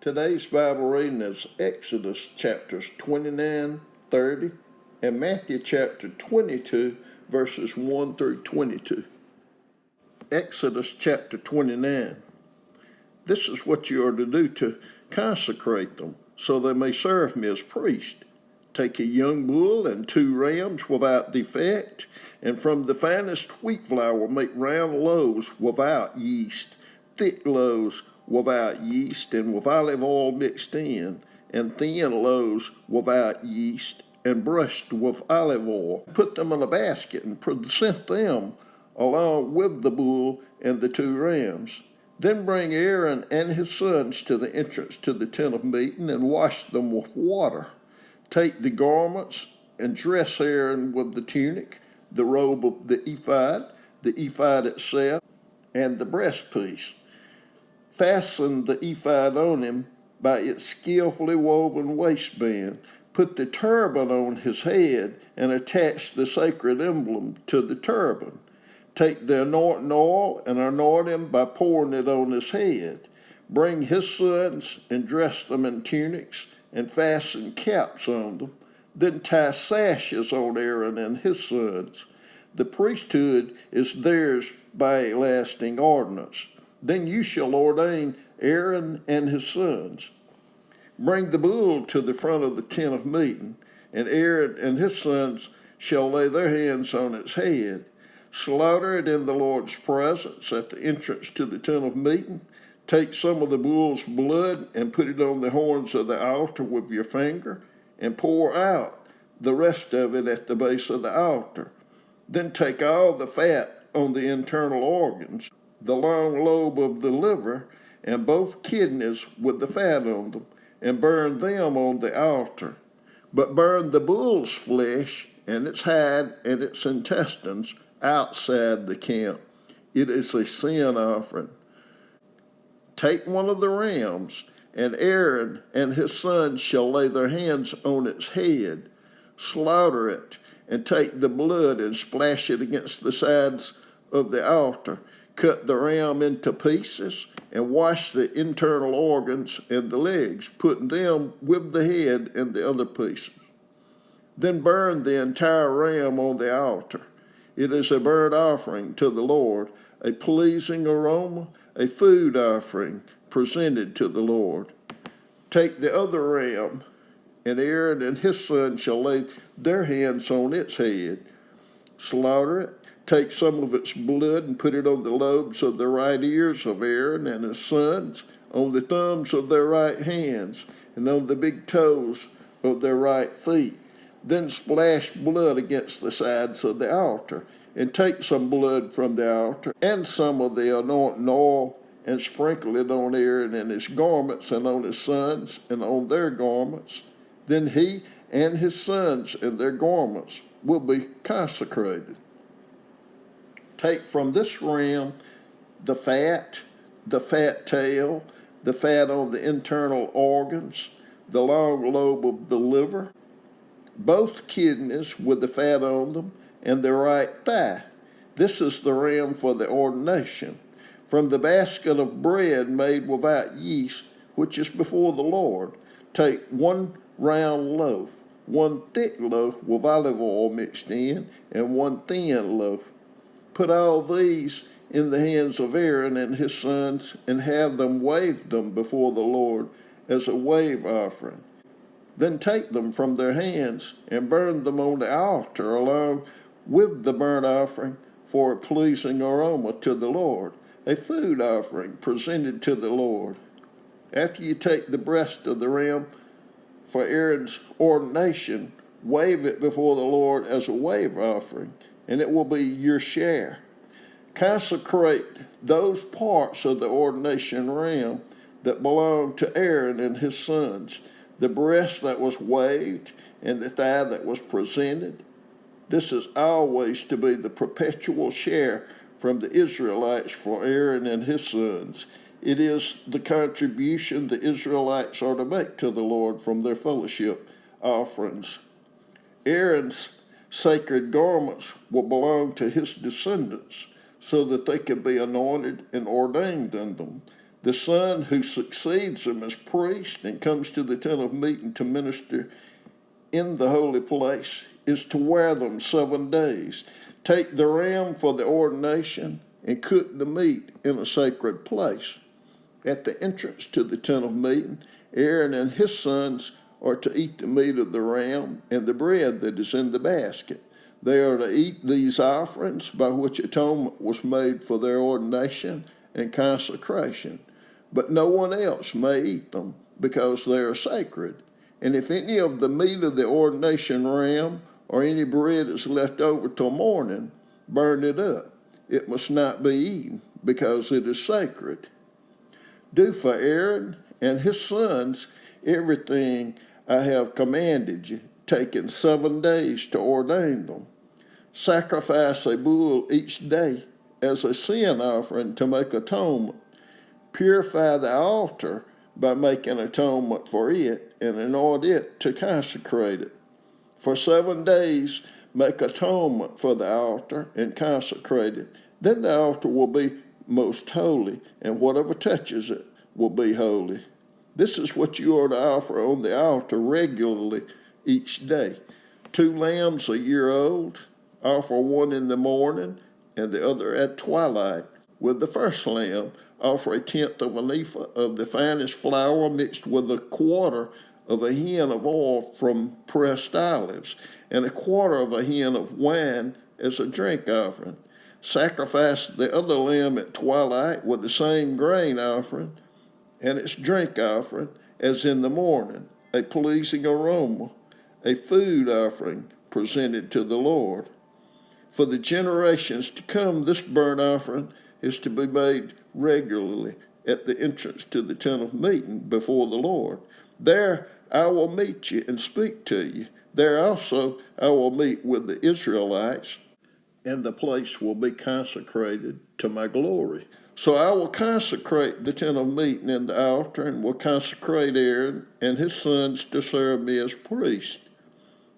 Today's Bible reading is Exodus chapters 29, 30, and Matthew chapter 22, verses 1 through 22. Exodus chapter 29. This is what you are to do to consecrate them, so they may serve me as priests. Take a young bull and 2 rams without defect, and from the finest wheat flour make round loaves without yeast, thick loaves without yeast and with olive oil mixed in, and thin loaves without yeast and brushed with olive oil. Put them in a basket and present them along with the bull and the 2 rams. Then bring Aaron and his sons to the entrance to the tent of meeting and wash them with water. Take the garments and dress Aaron with the tunic, the robe of the ephod itself, and the breastpiece. Fasten the ephod on him by its skillfully woven waistband. Put the turban on his head and attach the sacred emblem to the turban. Take the anointing oil and anoint him by pouring it on his head. Bring his sons and dress them in tunics and fasten caps on them. Then tie sashes on Aaron and his sons. The priesthood is theirs by a lasting ordinance. Then you shall ordain Aaron and his sons. Bring the bull to the front of the tent of meeting, and Aaron and his sons shall lay their hands on its head. Slaughter it in the Lord's presence at the entrance to the tent of meeting. Take some of the bull's blood and put it on the horns of the altar with your finger, and pour out the rest of it at the base of the altar. Then take all the fat on the internal organs, the long lobe of the liver, and both kidneys with the fat on them, and burn them on the altar. But burn the bull's flesh and its hide and its intestines outside the camp. It is a sin offering. Take one of the rams, and Aaron and his sons shall lay their hands on its head. Slaughter it, and take the blood and splash it against the sides of the altar. Cut the ram into pieces and wash the internal organs and the legs, putting them with the head and the other pieces. Then burn the entire ram on the altar. It is a burnt offering to the Lord, a pleasing aroma, a food offering presented to the Lord. Take the other ram, and Aaron and his son shall lay their hands on its head. Slaughter it. Take some of its blood and put it on the lobes of the right ears of Aaron and his sons, on the thumbs of their right hands, and on the big toes of their right feet. Then splash blood against the sides of the altar, and take some blood from the altar and some of the anointing oil, and sprinkle it on Aaron and his garments, and on his sons, and on their garments. Then he and his sons and their garments will be consecrated. Take from this ram the fat tail, the fat on the internal organs, the long lobe of the liver, both kidneys with the fat on them, and the right thigh. This is the ram for the ordination. From the basket of bread made without yeast, which is before the Lord, take 1 round loaf, 1 thick loaf with olive oil mixed in, and 1 thin loaf. Put all these in the hands of Aaron and his sons, and have them wave them before the Lord as a wave offering. Then take them from their hands and burn them on the altar along with the burnt offering for a pleasing aroma to the Lord, a food offering presented to the Lord. After you take the breast of the ram for Aaron's ordination, wave it before the Lord as a wave offering, and it will be your share. Consecrate those parts of the ordination ram that belong to Aaron and his sons, the breast that was waved and the thigh that was presented. This is always to be the perpetual share from the Israelites for Aaron and his sons. It is the contribution the Israelites are to make to the Lord from their fellowship offerings. Aaron's sacred garments will belong to his descendants, so that they can be anointed and ordained in them. The son who succeeds him as priest and comes to the tent of meeting to minister in the holy place is to wear them 7 days. Take the ram for the ordination and cook the meat in a sacred place. At the entrance to the tent of meeting, Aaron and his sons are to eat the meat of the ram and the bread that is in the basket. They are to eat these offerings by which atonement was made for their ordination and consecration. But no one else may eat them because they are sacred. And if any of the meat of the ordination ram or any bread is left over till morning, burn it up. It must not be eaten because it is sacred. Do for Aaron and his sons everything I have commanded you, taking 7 days to ordain them. Sacrifice a bull each day as a sin offering to make atonement. Purify the altar by making atonement for it and anoint it to consecrate it. For 7 days make atonement for the altar and consecrate it. Then the altar will be most holy, and whatever touches it will be holy. This is what you are to offer on the altar regularly each day. 2 lambs a year old, offer one in the morning and the other at twilight. With the first lamb, offer 1/10 of an ephah of the finest flour mixed with 1/4 of a hin of oil from pressed olives, and 1/4 of a hin of wine as a drink offering. Sacrifice the other lamb at twilight with the same grain offering and its drink offering as in the morning, a pleasing aroma, a food offering presented to the Lord. For the generations to come, this burnt offering is to be made regularly at the entrance to the tent of meeting before the Lord. There I will meet you and speak to you. There also I will meet with the Israelites, and the place will be consecrated to my glory. So I will consecrate the tent of meeting and the altar, and will consecrate Aaron and his sons to serve me as priests.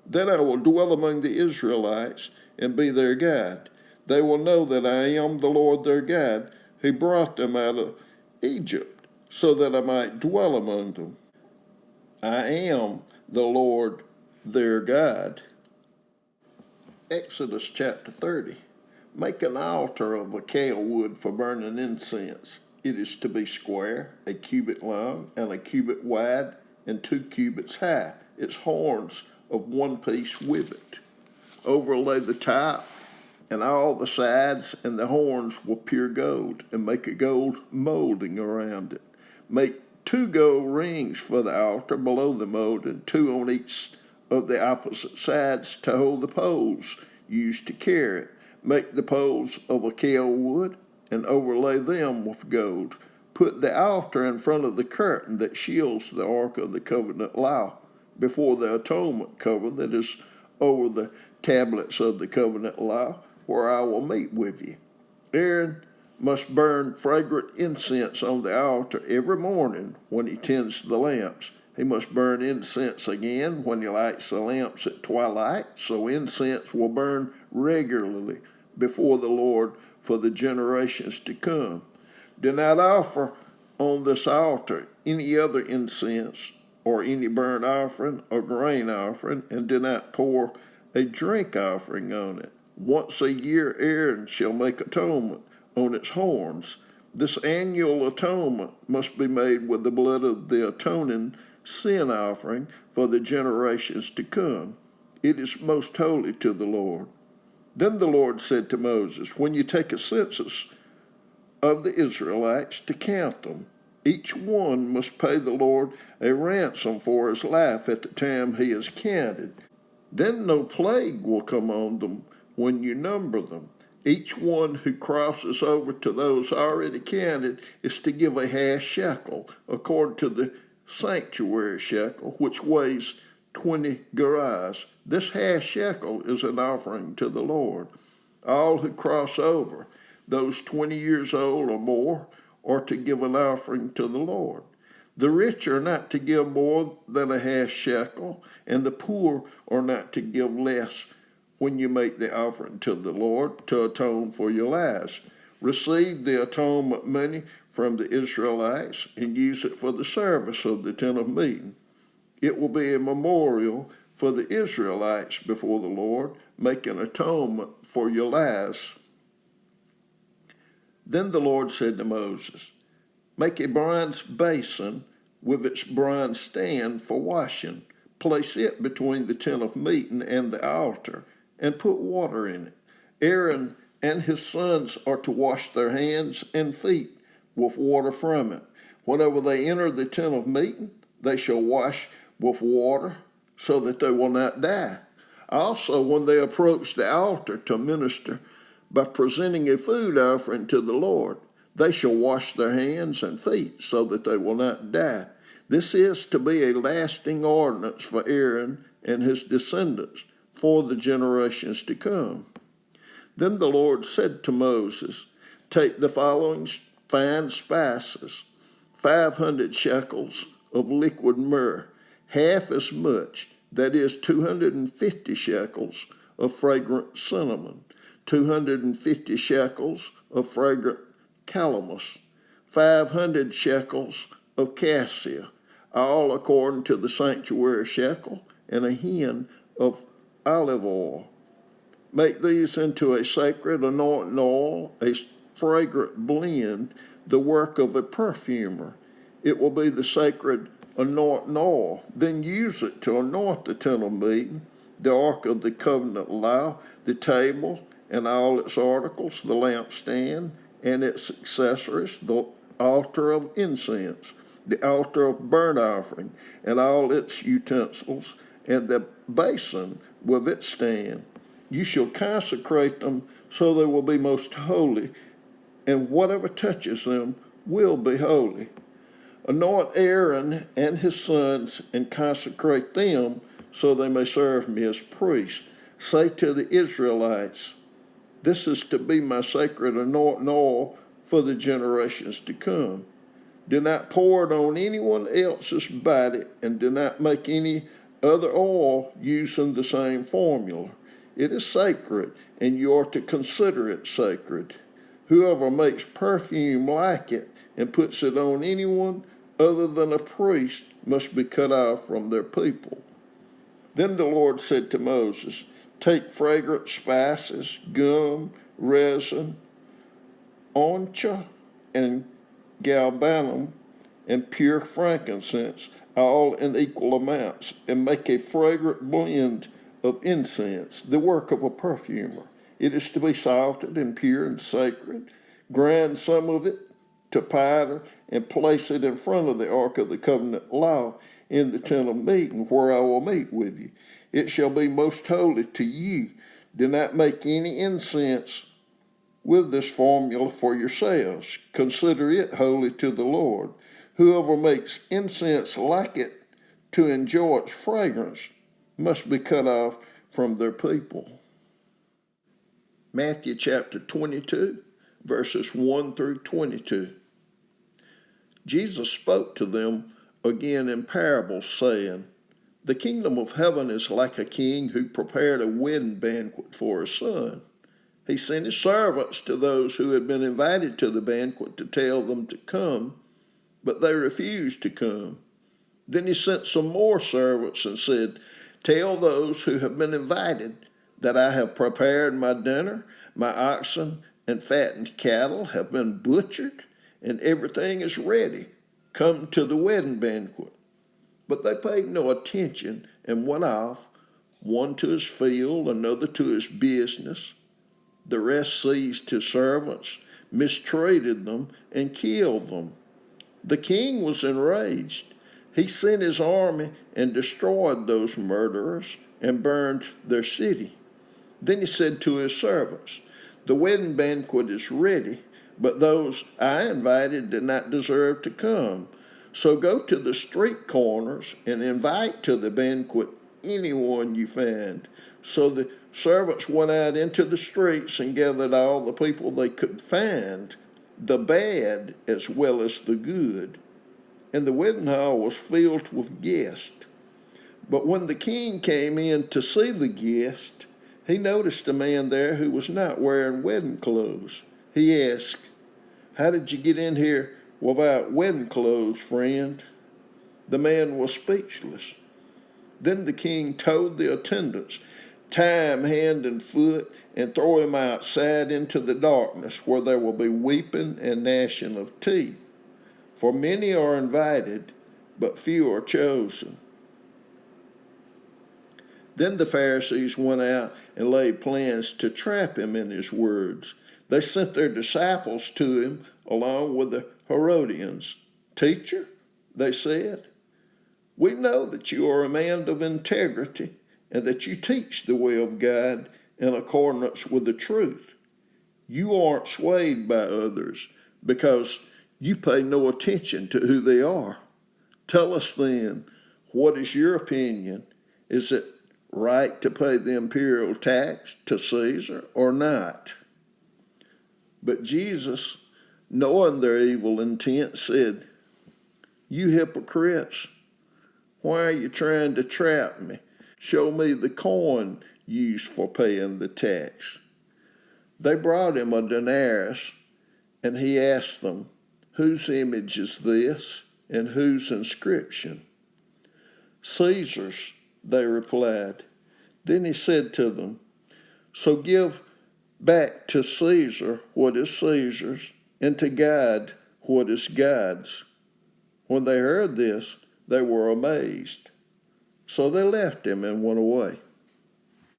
Then I will dwell among the Israelites and be their God. They will know that I am the Lord their God, who brought them out of Egypt, so that I might dwell among them. I am the Lord their God. Exodus chapter 30. Make an altar of acacia wood for burning incense. It is to be square, 1 cubit long, and 1 cubit wide, and 2 cubits high. Its horns of 1 piece with it. Overlay the top and all the sides and the horns with pure gold, and make a gold molding around it. Make 2 gold rings for the altar below the molding, 2 on each of the opposite sides to hold the poles used to carry it. Make the poles of acacia wood and overlay them with gold. Put the altar in front of the curtain that shields the Ark of the Covenant law before the atonement cover that is over the tablets of the covenant law, where I will meet with you. Aaron must burn fragrant incense on the altar every morning when he tends the lamps. He must burn incense again when he lights the lamps at twilight, so incense will burn regularly before the Lord for the generations to come. Do not offer on this altar any other incense or any burnt offering or grain offering, and do not pour a drink offering on it. Once a year Aaron shall make atonement on its horns. This annual atonement must be made with the blood of the atoning sin offering for the generations to come. It is most holy to the Lord. Then the Lord said to Moses, when you take a census of the Israelites to count them, each one must pay the Lord a ransom for his life at the time he is counted. Then no plague will come on them when you number them. Each one who crosses over to those already counted is to give a half shekel, according to the sanctuary shekel, which weighs 20 gerahs. This half shekel is an offering to the Lord. All who cross over, those 20 years old or more, are to give an offering to the Lord. The rich are not to give more than a half shekel, and the poor are not to give less when you make the offering to the Lord to atone for your lives. Receive the atonement money from the Israelites and use it for the service of the tent of meeting. It will be a memorial for the Israelites before the Lord, making atonement for your lives. Then the Lord said to Moses, make a bronze basin with its bronze stand for washing. Place it between the tent of meeting and the altar, and put water in it. Aaron and his sons are to wash their hands and feet with water from it. Whenever they enter the tent of meeting, they shall wash with water, so that they will not die. Also, when they approach the altar to minister by presenting a food offering to the Lord, they shall wash their hands and feet, so that they will not die. This is to be a lasting ordinance for Aaron and his descendants for the generations to come. Then the Lord said to Moses, take the following fine spices, 500 shekels of liquid myrrh, half as much, that is 250 shekels of fragrant cinnamon, 250 shekels of fragrant calamus, 500 shekels of cassia, all according to the sanctuary shekel, and a hin of olive oil. Make these into a sacred anointing oil, a fragrant blend, the work of a perfumer. It will be the sacred anointing oil. Then use it to anoint the tent of meeting, the ark of the covenant law, the table and all its articles, the lampstand and its accessories, the altar of incense, the altar of burnt offering and all its utensils, and the basin with its stand. You shall consecrate them so they will be most holy, and whatever touches them will be holy. Anoint Aaron and his sons and consecrate them so they may serve me as priests. Say to the Israelites, this is to be my sacred anointing oil for the generations to come. Do not pour it on anyone else's body, and do not make any other oil using the same formula. It is sacred, and you are to consider it sacred. Whoever makes perfume like it and puts it on anyone other than a priest must be cut off from their people. Then the Lord said to Moses, take fragrant spices, gum, resin, onycha, and galbanum, and pure frankincense, all in equal amounts, and make a fragrant blend of incense, the work of a perfumer. It is to be salted and pure and sacred. Grind some of it to powder and place it in front of the ark of the covenant law in the tent of meeting, where I will meet with you. It shall be most holy to you. Do not make any incense with this formula for yourselves. Consider it holy to the Lord. Whoever makes incense like it to enjoy its fragrance must be cut off from their people. Matthew chapter 22, verses 1 through 22. Jesus spoke to them again in parables, saying, the kingdom of heaven is like a king who prepared a wedding banquet for his son. He sent his servants to those who had been invited to the banquet to tell them to come, but they refused to come. Then he sent some more servants and said, tell those who have been invited that I have prepared my dinner, my oxen and fattened cattle have been butchered, and everything is ready. Come to the wedding banquet. But they paid no attention and went off, one to his field, another to his business. The rest seized his servants, mistreated them, and killed them. The king was enraged. He sent his army and destroyed those murderers and burned their city. Then he said to his servants, the wedding banquet is ready, but those I invited did not deserve to come. So go to the street corners and invite to the banquet anyone you find. So the servants went out into the streets and gathered all the people they could find, the bad as well as the good. And the wedding hall was filled with guests. But when the king came in to see the guest, he noticed a man there who was not wearing wedding clothes. He asked, how did you get in here without wedding clothes, friend." The man was speechless. Then the king told the attendants, "Tie him hand and foot and throw him outside into the darkness, where there will be weeping and gnashing of teeth. For many are invited, but few are chosen." Then the Pharisees went out and laid plans to trap him in his words. They sent their disciples to him along with the Herodians. "Teacher," they said, "we know that you are a man of integrity and that you teach the way of God in accordance with the truth. You aren't swayed by others because you pay no attention to who they are. Tell us then, what is your opinion? Is it right to pay the imperial tax to Caesar or not?" But Jesus, knowing their evil intent, said, "You hypocrites, why are you trying to trap me? Show me the coin used for paying the tax." They brought him a denarius, and he asked them, "Whose image is this, and whose inscription?" "Caesar's," they replied. Then he said to them, "So give back to Caesar what is Caesar's, and to God what is God's." When they heard this, they were amazed. So they left him and went away.